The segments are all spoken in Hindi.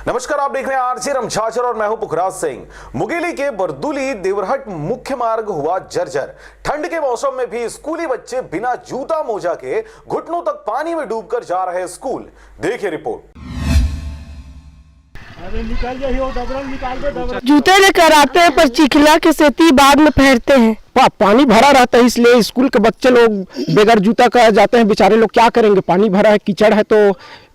नमस्कार, आप देख रहे हैं आरजे रमछाचर और मैं हूं पुखराज सिंह। मुंगेली के बरदुली देवरहट मुख्य मार्ग हुआ जर्जर। ठंड के मौसम में भी स्कूली बच्चे बिना जूता मोजा के घुटनों तक पानी में डूबकर जा रहे स्कूल। देखिए रिपोर्ट। जूते लेकर आते हैं पर चिखला के सेती बाद में फेरते हैं। पानी भरा रहता है इसलिए स्कूल के बच्चे लोग बेगर जूता का जाते हैं। बेचारे लोग क्या करेंगे, पानी भरा है, कीचड़ है तो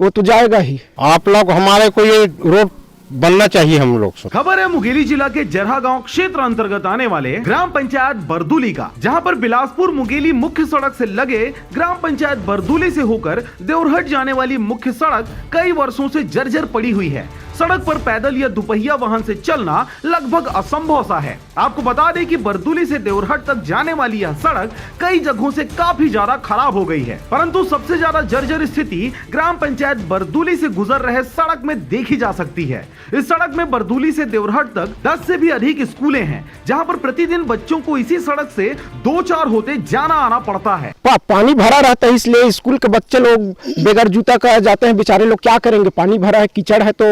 वो तो जाएगा ही। आप लोग हमारे को ये रोड बनना चाहिए हम लोग से। खबर है मुंगेली जिला के जरहा गांव क्षेत्र अंतर्गत आने वाले ग्राम पंचायत बरदुली का, जहां पर बिलासपुर मुंगेली मुख्य सड़क से लगे ग्राम पंचायत बरदुली से होकर देवरहट जाने वाली मुख्य सड़क कई वर्षों से जर्जर पड़ी हुई है। सड़क पर पैदल या दुपहिया वाहन से चलना लगभग असंभव सा है। आपको बता दें कि बरदुली से देवरहट तक जाने वाली यह सड़क कई जगहों से काफी ज्यादा खराब हो गई है, परंतु सबसे ज्यादा जर्जर स्थिति ग्राम पंचायत बरदुली से गुजर रहे सड़क में देखी जा सकती है। इस सड़क में बरदुली से देवरहट तक 10 से भी अधिक स्कूलें हैं, जहां पर प्रतिदिन बच्चों को इसी सड़क से 2-4 होते जाना आना पड़ता है। पानी भरा रहता है इसलिए स्कूल के बच्चे लोग बेगर जूता का जाते हैं। बेचारे लोग क्या करेंगे, पानी भरा है, कीचड़ है तो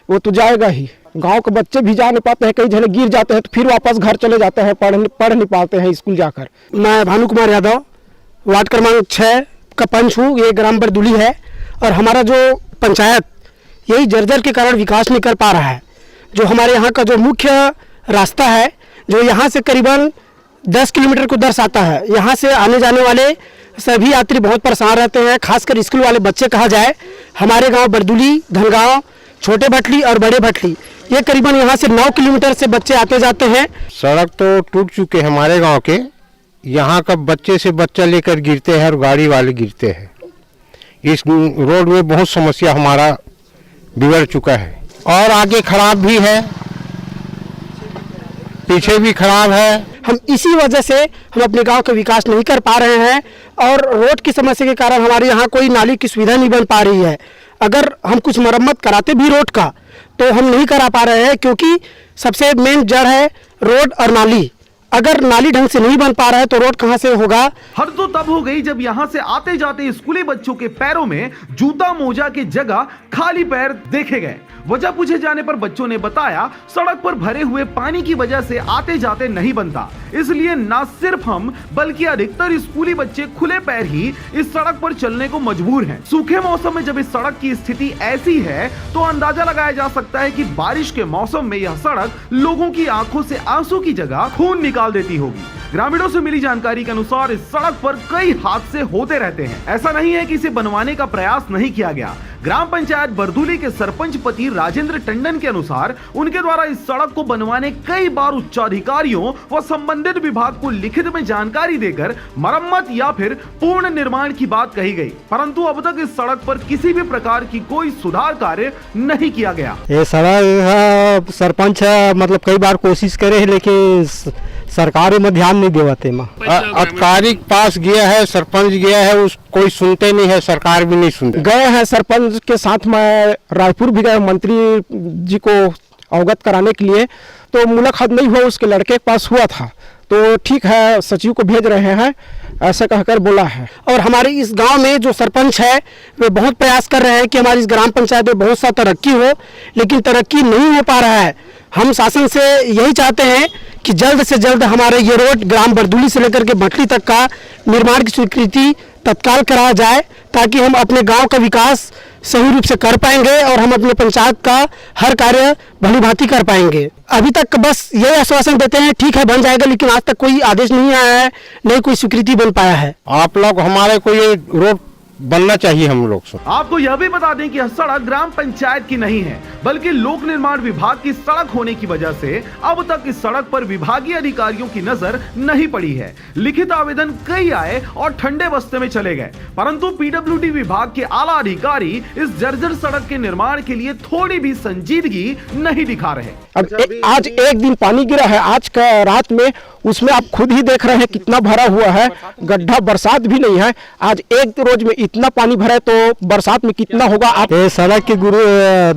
वो तो जाएगा ही। गांव के बच्चे भी जा नहीं पाते हैं, कई जगह गिर जाते हैं तो फिर वापस घर चले जाते हैं, पढ़ नहीं पाते हैं स्कूल जाकर। मैं भानु कुमार यादव, वार्ड क्रमांक 6 का पंच हूँ। ये ग्राम बरदुली है और हमारा जो पंचायत यही जर्जर के कारण विकास नहीं कर पा रहा है। जो हमारे यहाँ का जो मुख्य रास्ता है, जो यहाँ से करीबन 10 किलोमीटर को दर्शाता है, यहाँ से आने जाने वाले सभी यात्री बहुत परेशान रहते हैं, खासकर स्कूल वाले बच्चे कहा जाए। हमारे गांव बरदुली, धनगांव, छोटे भटली और बड़े भटली, ये करीबन यहाँ से 9 किलोमीटर से बच्चे आते जाते हैं। सड़क तो टूट चुके हैं हमारे गांव के। यहाँ का बच्चे से बच्चा लेकर गिरते हैं और गाड़ी वाले गिरते हैं। इस रोड में बहुत समस्या हमारा बिगड़ चुका है और आगे खराब भी है, पीछे भी खराब है। हम इसी वजह से हम अपने गांव का विकास नहीं कर पा रहे हैं और रोड की समस्या के कारण हमारे यहाँ कोई नाली की सुविधा नहीं बन पा रही है। अगर हम कुछ मरम्मत कराते भी रोड का तो हम नहीं करा पा रहे हैं, क्योंकि सबसे मेन जड़ है रोड और नाली। अगर नाली ढंग से नहीं बन पा रहा है तो रोड कहां से होगा। हद तो तब हो गई जब यहां से आते जाते स्कूली बच्चों के पैरों में जूता मोजा की जगह खाली पैर देखे गए। वजह पूछे जाने पर बच्चों ने बताया, सड़क पर भरे हुए पानी की वजह से आते जाते नहीं बनता, इसलिए न सिर्फ हम बल्कि अधिकतर स्कूली बच्चे खुले पैर ही इस सड़क पर चलने को मजबूर हैं। सूखे मौसम में जब इस सड़क की स्थिति ऐसी है तो अंदाजा लगाया जा सकता है कि बारिश के मौसम में यह सड़क लोगों की आंखों से आंसू की जगह खून निकाल देती होगी। ग्रामीणों से मिली जानकारी के अनुसार इस सड़क पर कई हादसे होते रहते हैं। ऐसा नहीं है कि इसे बनवाने का प्रयास नहीं किया गया। ग्राम पंचायत बरदुली के सरपंच पति राजेंद्र टंडन के अनुसार उनके द्वारा इस सड़क को बनवाने कई बार उच्चाधिकारियों व संबंधित विभाग को लिखित में जानकारी देकर मरम्मत या फिर पूर्ण निर्माण की बात कही गई, परंतु अब तक इस सड़क पर किसी भी प्रकार की कोई सुधार कार्य नहीं किया गया। ये सड़क सरपंच मतलब कई बार कोशिश करे लेकिन सरकार में ध्यान नहीं देवाते। अधिकारी पास गया है, सरपंच गया है, उस कोई सुनते नहीं है, सरकार भी नहीं सुनते। गए हैं सरपंच के साथ, मैं रायपुर भी गया मंत्री जी को अवगत कराने के लिए, तो मुलाकात नहीं हुआ। उसके लड़के के पास हुआ था तो ठीक है, सचिव को भेज रहे हैं, ऐसा कहकर बोला है। और हमारे इस गांव में जो सरपंच है वे बहुत प्रयास कर रहे हैं कि हमारी इस ग्राम पंचायत में बहुत सा तरक्की हो, लेकिन तरक्की नहीं हो पा रहा है। हम शासन से यही चाहते हैं कि जल्द से जल्द हमारे ये रोड ग्राम बरदुली से लेकर के भटली तक का निर्माण की स्वीकृति तत्काल कराया जाए, ताकि हम अपने गांव का विकास सही रूप से कर पाएंगे और हम अपने पंचायत का हर कार्य भलीभांति कर पाएंगे। अभी तक बस यही आश्वासन देते हैं, ठीक है बन जाएगा, लेकिन आज तक कोई आदेश नहीं आया है, नहीं कोई स्वीकृति बन पाया है। आप लोग हमारे को ये रोड बनना चाहिए हम लोग से। आपको यह भी बता दें कि यह सड़क ग्राम पंचायत की नहीं है, बल्कि लोक निर्माण विभाग की सड़क होने की वजह से अब तक इस सड़क पर विभागीय अधिकारियों की नजर नहीं पड़ी है। लिखित आवेदन कई आए और ठंडे बस्ते में चले गए, परंतु पीडब्ल्यूडी विभाग के आला अधिकारी इस जर्जर सड़क के निर्माण के लिए थोड़ी भी संजीदगी नहीं दिखा रहे। आज एक दिन पानी गिरा है, आज का रात में, उसमें आप खुद ही देख रहे हैं कितना भरा हुआ है, गड्ढा, बरसात भी नहीं है। आज एक रोज में इतना पानी भरा है तो बरसात में कितना होगा आप। ये सड़क के गुरु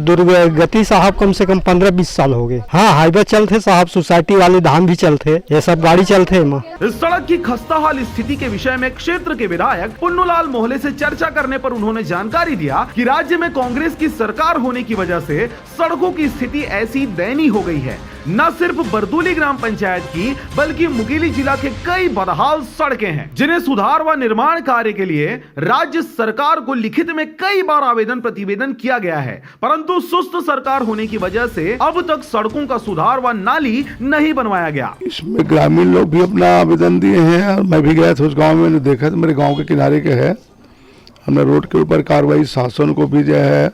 दुर्गति साहब कम से कम 15-20 साल हो गए। हाँ, हाईवे चलते साहब, सोसाइटी वाले धाम भी चलते, ये सब गाड़ी चलते हैं। इस सड़क की खस्ताहाल स्थिति के विषय में क्षेत्र के विधायक पुन्नूलाल मोहले से चर्चा करने पर उन्होंने जानकारी दिया कि राज्य में कांग्रेस की सरकार होने की वजह से सड़कों की स्थिति ऐसी दयनीय हो गई है। न सिर्फ बरदोली ग्राम पंचायत की बल्कि मुंगेली जिला के कई बदहाल सड़कें हैं जिन्हें सुधार व निर्माण कार्य के लिए राज्य सरकार को लिखित में कई बार आवेदन प्रतिवेदन किया गया है, परंतु सुस्त सरकार होने की वजह से अब तक सड़कों का सुधार व नाली नहीं बनवाया गया। इसमें ग्रामीण लोग भी अपना आवेदन दिए हैं और मैं भी गया था उस गांव में, मैंने देखा तो मेरे गांव के किनारे के है। हमने रोड के ऊपर कार्रवाई शासन को भेजा है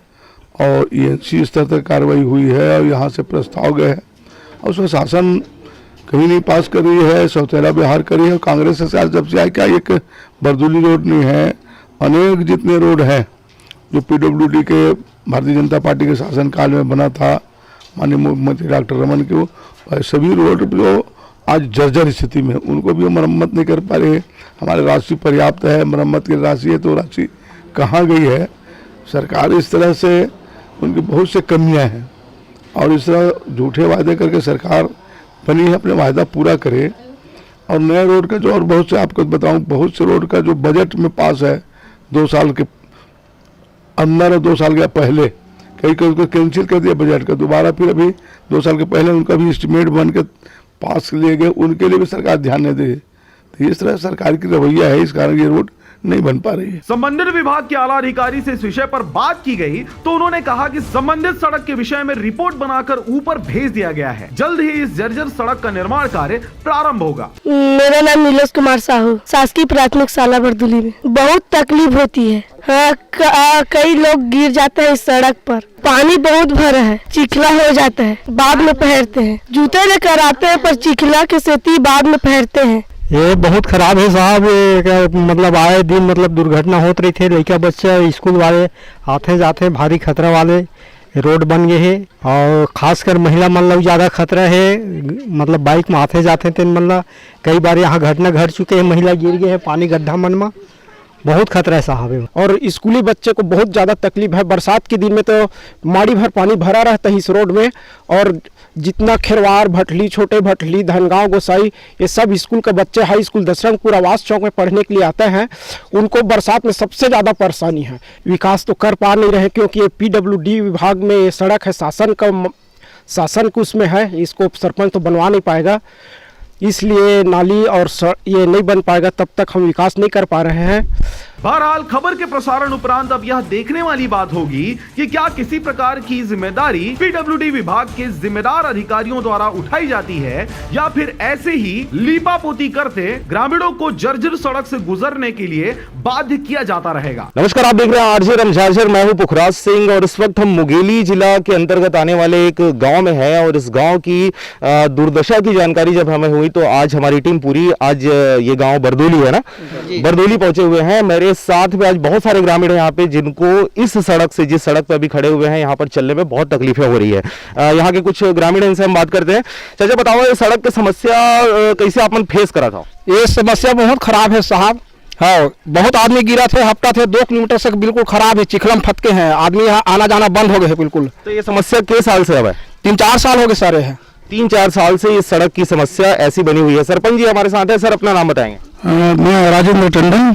और ENC स्तर तक कार्रवाई हुई है और यहाँ से प्रस्ताव गए हैं और उसमें शासन कहीं नहीं पास कर रही है, सौतेला बिहार करी है। और कांग्रेस सरकार जब से आई, क्या एक बरदोली रोड नहीं है, अनेक जितने रोड हैं जो PWD के भारतीय जनता पार्टी के शासनकाल में बना था माननीय मुख्यमंत्री डॉक्टर रमन के, सभी रोड जो आज जर्जर स्थिति में, उनको भी मरम्मत नहीं कर पा रहे। हमारे राशि पर्याप्त है, मरम्मत की राशि है, तो राशि कहाँ गई है? सरकार इस तरह से उनकी बहुत से कमियां हैं और इस तरह झूठे वायदे करके सरकार बनी है, अपने वायदा पूरा करे। और नए रोड का जो, और बहुत से आपको बताऊं, बहुत से रोड का जो बजट में पास है 2 साल के अंदर और 2 साल के पहले, कई उसको कैंसिल कर दिया बजट का, दोबारा फिर अभी 2 साल के पहले उनका भी एस्टिमेट बन के पास लिए गए, उनके लिए भी सरकार ध्यान नहीं दे रही। तो इस तरह सरकार की रवैया है, इस कारण ये रोड नहीं बन पा रही है। संबंधित विभाग के आला अधिकारी से इस विषय पर बात की गई तो उन्होंने कहा कि संबंधित सड़क के विषय में रिपोर्ट बनाकर ऊपर भेज दिया गया है। जल्द ही इस जर्जर सड़क का निर्माण कार्य प्रारंभ होगा। मेरा नाम नीलेश कुमार साहू, शासकीय प्राथमिक शाला बरदोली में। बहुत तकलीफ होती है। हाँ, कई लोग गिर जाते हैं इस सड़क पर। पानी बहुत भरा है, चिखला हो जाता है, बाद में पहनते हैं। जूते लेकर आते हैं पर चिखला के सेती बाद में पहनते हैं। ये बहुत खराब है साहब, मतलब आए दिन मतलब दुर्घटना होती रही थे। लड़का बच्चा स्कूल वाले आते जाते भारी खतरा वाले रोड बन गए हैं और खासकर महिला मतलब ज़्यादा खतरा है। मतलब बाइक में आते जाते थे, मतलब कई बार यहाँ घटना घट चुके हैं, महिला गिर गए हैं पानी गड्ढा मन में, बहुत खतरा है साहब। और स्कूली बच्चे को बहुत ज़्यादा तकलीफ है। बरसात के दिन में तो माड़ी भर पानी भरा रहता है इस रोड में, और जितना खेरवार, भटली, छोटे भटली, धनगांव, गोसाई, ये सब स्कूल के बच्चे हाई स्कूल दशरंगपुर आवास चौक में पढ़ने के लिए आते हैं। उनको बरसात में सबसे ज़्यादा परेशानी है। विकास तो कर पा नहीं रहे क्योंकि ये PWD विभाग में ये सड़क है, शासन का उसमें है, इसको सरपंच तो बनवा नहीं पाएगा, इसलिए नाली और ये नहीं बन पाएगा, तब तक हम विकास नहीं कर पा रहे हैं। बहरहाल खबर के प्रसारण उपरांत अब यह देखने वाली बात होगी कि क्या किसी प्रकार की जिम्मेदारी PWD विभाग के जिम्मेदार अधिकारियों द्वारा उठाई जाती है या फिर ऐसे ही लीपापोती करते ग्रामीणों को जर्जर सड़क से गुजरने के लिए बाध्य किया जाता रहेगा। नमस्कार, आप देख रहे हैं RJ रमझाझर, मैं हूं पुखराज सिंह और इस वक्त हम मुंगेली जिला के अंतर्गत आने वाले एक गाँव में है और इस गाँव की दुर्दशा की जानकारी जब हमें हुई तो आज हमारी टीम पूरी, आज ये गाँव बरदोली है ना, बरदोली पहुंचे हुए हैं। मेरे साथ में आज बहुत सारे ग्रामीण हैं यहाँ पे जिनको इस सड़क से, जिस सड़क पर अभी खड़े हुए हैं, यहाँ पर चलने में बहुत तकलीफें हो रही है। यहाँ के कुछ ग्रामीण, इनसे हम बात करते हैं। चाचा बताओ, ये सड़क की समस्या कैसे आपने फेस करा था? ये समस्या बहुत खराब है साहब। हाँ, बहुत आदमी गिरा थे, हफ्ता थे, 2 किलोमीटर से बिल्कुल खराब है, चिखलम फटके हैं, आदमी यहाँ आना जाना बंद हो गए है बिल्कुल। तो ये समस्या किस साल से अब है? 3-4 साल हो गए सारे हैं। 3-4 साल से इस सड़क की समस्या ऐसी बनी हुई है। सरपंच जी हमारे साथ है, सर अपना नाम बताएंगे। मैं राजेंद्र टंडन,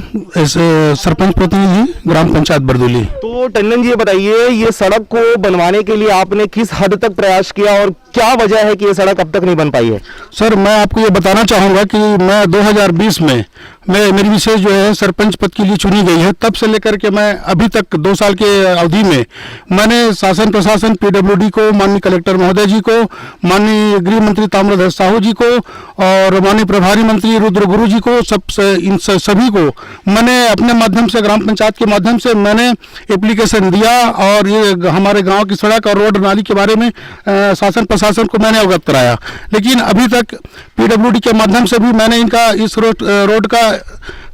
सरपंच प्रतिनिधि ग्राम पंचायत बरदोली। तो टंडन जी ये बताइए, ये सड़क को बनवाने के लिए आपने किस हद तक प्रयास किया और क्या वजह है कि ये सड़क अब तक नहीं बन पाई है? सर, मैं आपको ये बताना चाहूँगा कि मैं 2020 में मेरी विशेष जो है सरपंच पद के लिए चुनी गई है। तब से लेकर के मैं अभी तक 2 साल के अवधि में मैंने शासन प्रशासन, PWD को, माननीय कलेक्टर महोदय जी को, माननीय गृह मंत्री ताम्रध्वज साहू जी को और माननीय प्रभारी मंत्री रुद्र गुरु जी को, इन सभी को मैंने अपने माध्यम से, ग्राम पंचायत के माध्यम से मैंने एप्लीकेशन दिया और ये हमारे गांव की सड़क और रोड नाली के बारे में शासन प्रशासन को मैंने अवगत कराया। लेकिन अभी तक PWD के माध्यम से भी मैंने इनका इस रोड का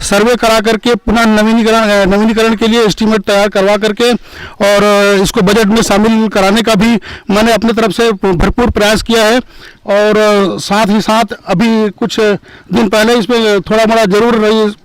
सर्वे करा करके पुनः नवीनीकरण के लिए एस्टीमेट तैयार करवा करके और इसको बजट में शामिल कराने का भी मैंने अपने तरफ से भरपूर प्रयास किया है। और साथ ही साथ अभी कुछ दिन पहले इसमें थोड़ा मोड़ा जरूर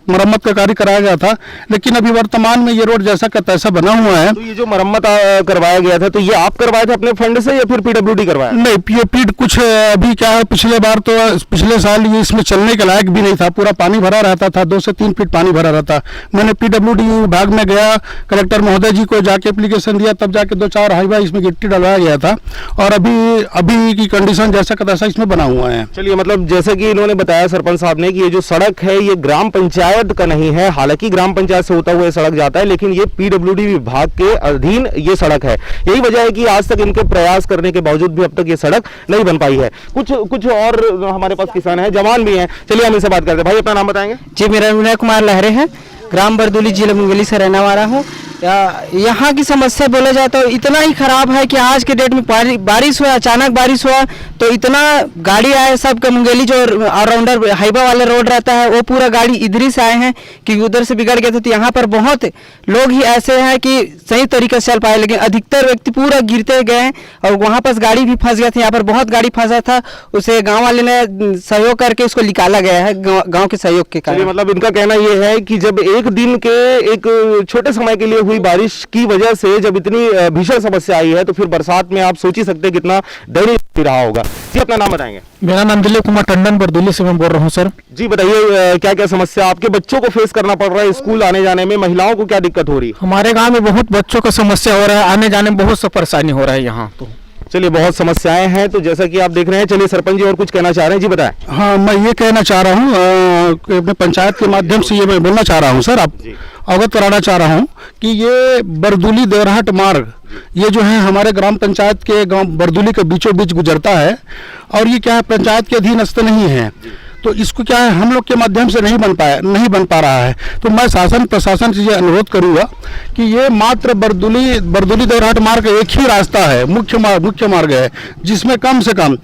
मरम्मत का कार्य कराया गया था, लेकिन अभी वर्तमान में ये रोड जैसा का तैसा बना हुआ है। तो ये जो मरम्मत करवाया गया था, तो ये आप करवाए थे अपने फंड से या फिर पीडब्ल्यूडी करवाया? नहीं, ये पीठ कुछ अभी क्या है, पिछले बार तो पिछले साल ये इसमें चलने के लायक भी नहीं था, पूरा पानी भरा रहता था, 2 से 3 फीट पानी भरा रहता। मैंने पीडब्ल्यूडी विभाग में गया, कलेक्टर महोदय जी को जाके एप्लीकेशन दिया, तब जाके 2-4 हाईवा इसमें गिट्टी डलवाया गया था और अभी की कंडीशन जैसा का तैसा इसमें बना हुआ है। चलिए, मतलब जैसे कि इन्होंने बताया सरपंच साहब ने कि ये जो सड़क है ये ग्राम पंचायत का नहीं है, हालांकि ग्राम पंचायत से होता हुआ ये सड़क जाता है, लेकिन ये पीडब्ल्यूडी विभाग के अधीन ये सड़क है। यही वजह है कि आज तक इनके प्रयास करने के बावजूद भी अब तक ये सड़क नहीं बन पाई है। कुछ और हमारे पास किसान हैं, जवान भी हैं, चलिए हम इनसे बात करते हैं। भाई, अपना नाम बताएंगे? जी, मेरा विनय कुमार लहरे है, ग्राम बरदुली, जिला मुंगेली से रहने वाला हूँ। यहाँ की समस्या बोला जाए तो इतना ही खराब है कि आज के डेट में बारिश हुआ, अचानक बारिश हुआ तो इतना गाड़ी आए, सबका मुंगेली जो ऑलराउंडर हाईवा वाला रोड रहता है वो पूरा गाड़ी इधर से आए हैं कि उधर से बिगड़ गए थे। तो यहाँ पर बहुत लोग ही ऐसे हैं कि सही तरीके से चल पाए, लेकिन अधिकतर व्यक्ति पूरा गिरते गए हैं और वहाँ पर गाड़ी भी फंस गया था। यहाँ पर बहुत गाड़ी फंसा था, उसे गाँव वाले ने सहयोग करके उसको निकाला गया है, गाँव के सहयोग के कारण। मतलब इनका कहना यह है कि जब एक दिन के एक छोटे समय के लिए हुई बारिश की वजह से जब इतनी भीषण समस्या आई है, तो फिर बरसात में आप सोच ही सकते हैं कितना दयनीय रहा होगा। जी, अपना नाम बताएंगे? मेरा नाम दिलीप कुमार टंडन, बरदुली से मैं बोल रहा हूँ सर। जी, बताइए क्या क्या समस्या आपके बच्चों को फेस करना पड़ रहा है स्कूल आने जाने में, महिलाओं को क्या दिक्कत हो रही है? हमारे गांव में बहुत बच्चों का समस्या हो रहा है, आने जाने में बहुत सा परेशानी हो रहा है यहाँ। तो चलिए, बहुत समस्याएं हैं, तो जैसा कि आप देख रहे हैं। चलिए, सरपंच जी और कुछ कहना चाह रहे हैं? जी बताएं। हाँ, मैं ये कहना चाह रहा हूँ, अपने पंचायत के माध्यम से ये मैं बोलना चाह रहा हूँ सर, आप अवगत कराना चाह रहा हूँ कि ये बरदुली देवरहाट मार्ग ये जो है हमारे ग्राम पंचायत के गांव बरदुली के बीचों बीच गुजरता है और ये क्या है, पंचायत के अधीन स्थ नहीं है, तो इसको क्या है, हम लोग के माध्यम से नहीं बन पा रहा है। तो मैं शासन प्रशासन से ये अनुरोध करूंगा कि ये मात्र बरदुली देवरहाट मार्ग एक ही रास्ता है, मुख्य मार्ग है, जिसमें कम से कम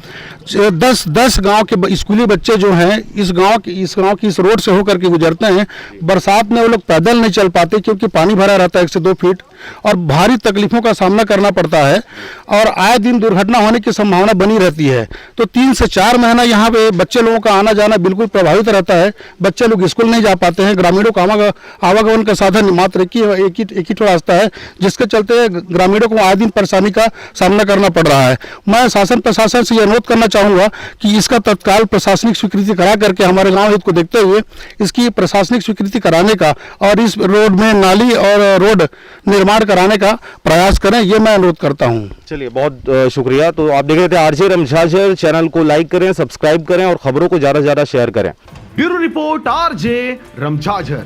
10 गांव के स्कूली बच्चे जो हैं इस गांव की इस रोड से होकर के गुजरते हैं। बरसात में वो लोग पैदल नहीं चल पाते क्योंकि पानी भरा रहता है 1 से 2 फीट और भारी तकलीफों का सामना करना पड़ता है और आए दिन दुर्घटना होने की संभावना बनी रहती है। तो 3 से 4 महीना यहाँ पे बच्चे लोगों का आना जाना बिल्कुल प्रभावित रहता है, बच्चे लोग स्कूल नहीं जा पाते हैं। ग्रामीणों का आवागमन का साधन मात्र एक ही रास्ता है, जिसके चलते ग्रामीणों को आए दिन परेशानी का सामना करना पड़ रहा है। मैं शासन प्रशासन से यह अनुरोध करना चाहूंगा कि इसका तत्काल प्रशासनिक स्वीकृति करा करके हमारे गांव हित को देखते हुए इसकी प्रशासनिक स्वीकृति कराने का और इस रोड में नाली और रोड निर्माण कराने का प्रयास करें, ये मैं अनुरोध करता हूं। चलिए, बहुत शुक्रिया। तो आप देख रहे थे आरजे रमझाझर, चैनल को लाइक करें, सब्सक्राइब करें और खबरों को ज्यादा से ज्यादा शेयर करें। Bureau report, RJ रमझाझर।